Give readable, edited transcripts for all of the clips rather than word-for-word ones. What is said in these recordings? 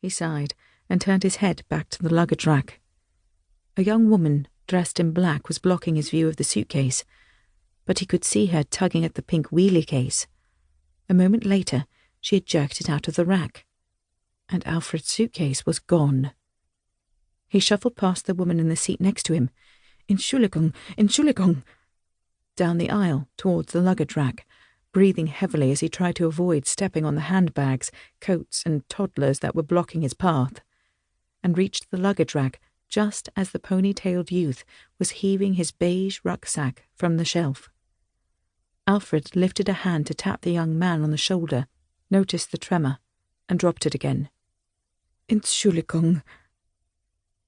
he sighed, and turned his head back to the luggage rack. A young woman dressed in black was blocking his view of the suitcase, but he could see her tugging at the pink wheelie case. A moment later, she had jerked it out of the rack, and Alfred's suitcase was gone. He shuffled past the woman in the seat next to him. Entschuldigung, down the aisle towards the luggage rack, breathing heavily as he tried to avoid stepping on the handbags, coats and toddlers that were blocking his path, and reached the luggage rack just as the pony-tailed youth was heaving his beige rucksack from the shelf. Alfred lifted a hand to tap the young man on the shoulder, noticed the tremor, and dropped it again. Entschuldigung.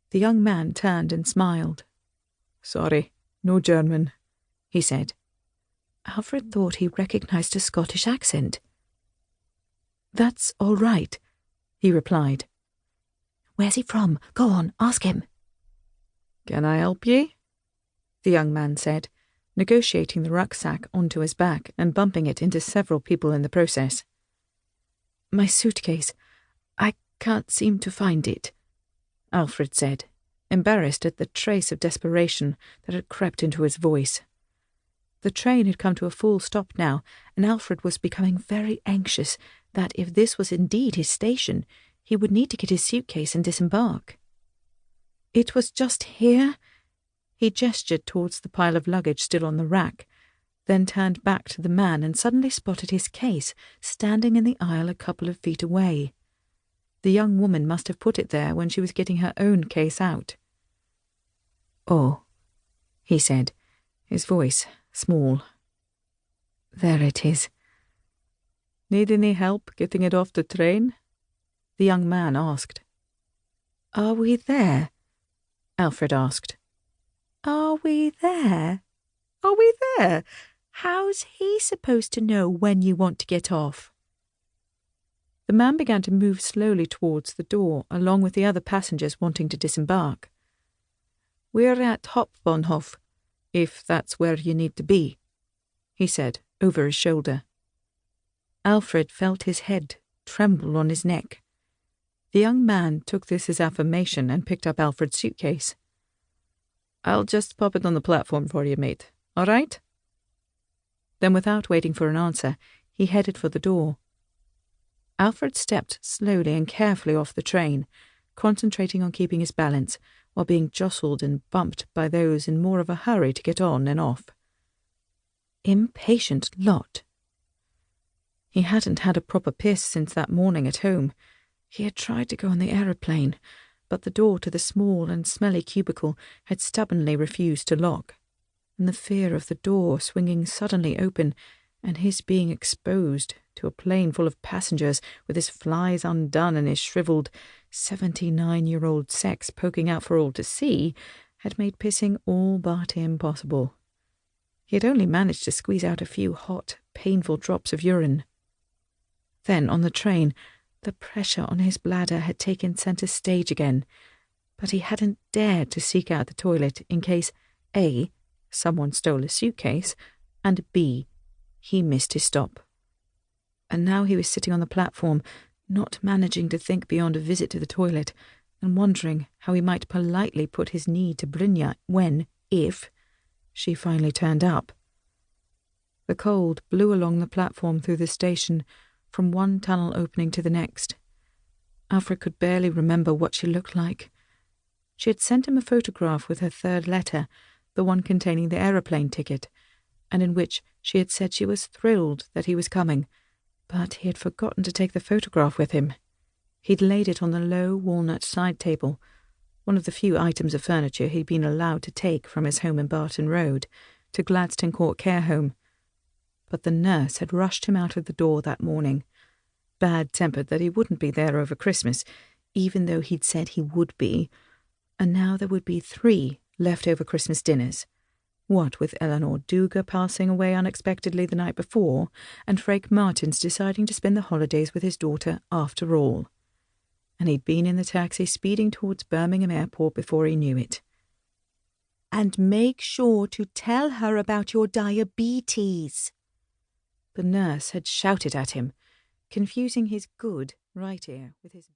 The young man turned and smiled. Sorry, no German, he said. Alfred thought he recognized a Scottish accent. That's all right, he replied. Where's he from? Go on, ask him. Can I help ye? The young man said, negotiating the rucksack onto his back and bumping it into several people in the process. My suitcase. I can't seem to find it, Alfred said, embarrassed at the trace of desperation that had crept into his voice. The train had come to a full stop now, and Alfred was becoming very anxious that if this was indeed his station, he would need to get his suitcase and disembark. It was just here? He gestured towards the pile of luggage still on the rack, then turned back to the man and suddenly spotted his case standing in the aisle a couple of feet away. The young woman must have put it there when she was getting her own case out. Oh, he said, his voice small. There it is. Need any help getting it off the train? The young man asked. Are we there? Alfred asked. Are we there? Are we there? How's he supposed to know when you want to get off? The man began to move slowly towards the door, along with the other passengers wanting to disembark. We're at Hauptbahnhof, if that's where you need to be, he said, over his shoulder. Alfred felt his head tremble on his neck. The young man took this as affirmation and picked up Alfred's suitcase. I'll just pop it on the platform for you, mate. All right? Then, without waiting for an answer, he headed for the door. Alfred stepped slowly and carefully off the train, concentrating on keeping his balance while being jostled and bumped by those in more of a hurry to get on and off. Impatient lot. He hadn't had a proper piss since that morning at home. He had tried to go on the aeroplane, but the door to the small and smelly cubicle had stubbornly refused to lock, and the fear of the door swinging suddenly open and his being exposed to a plane full of passengers with his flies undone and his shriveled 79-year-old sex poking out for all to see had made pissing all but impossible. He had only managed to squeeze out a few hot, painful drops of urine. Then, on the train, the pressure on his bladder had taken centre stage again, but he hadn't dared to seek out the toilet in case A, someone stole his suitcase, and B, he missed his stop. And now he was sitting on the platform, not managing to think beyond a visit to the toilet, and wondering how he might politely put his need to Brynja when, if, she finally turned up. The cold blew along the platform through the station, from one tunnel opening to the next. Alfred could barely remember what she looked like. She had sent him a photograph with her third letter, the one containing the aeroplane ticket, and in which she had said she was thrilled that he was coming, but he had forgotten to take the photograph with him. He'd laid it on the low walnut side table, one of the few items of furniture he'd been allowed to take from his home in Barton Road to Gladstone Court Care Home. But the nurse had rushed him out of the door that morning, bad-tempered that he wouldn't be there over Christmas, even though he'd said he would be, and now there would be 3 leftover Christmas dinners. What with Eleanor Duga passing away unexpectedly the night before, and Frank Martins deciding to spend the holidays with his daughter after all. And he'd been in the taxi speeding towards Birmingham Airport before he knew it. And make sure to tell her about your diabetes, the nurse had shouted at him, confusing his good right ear with his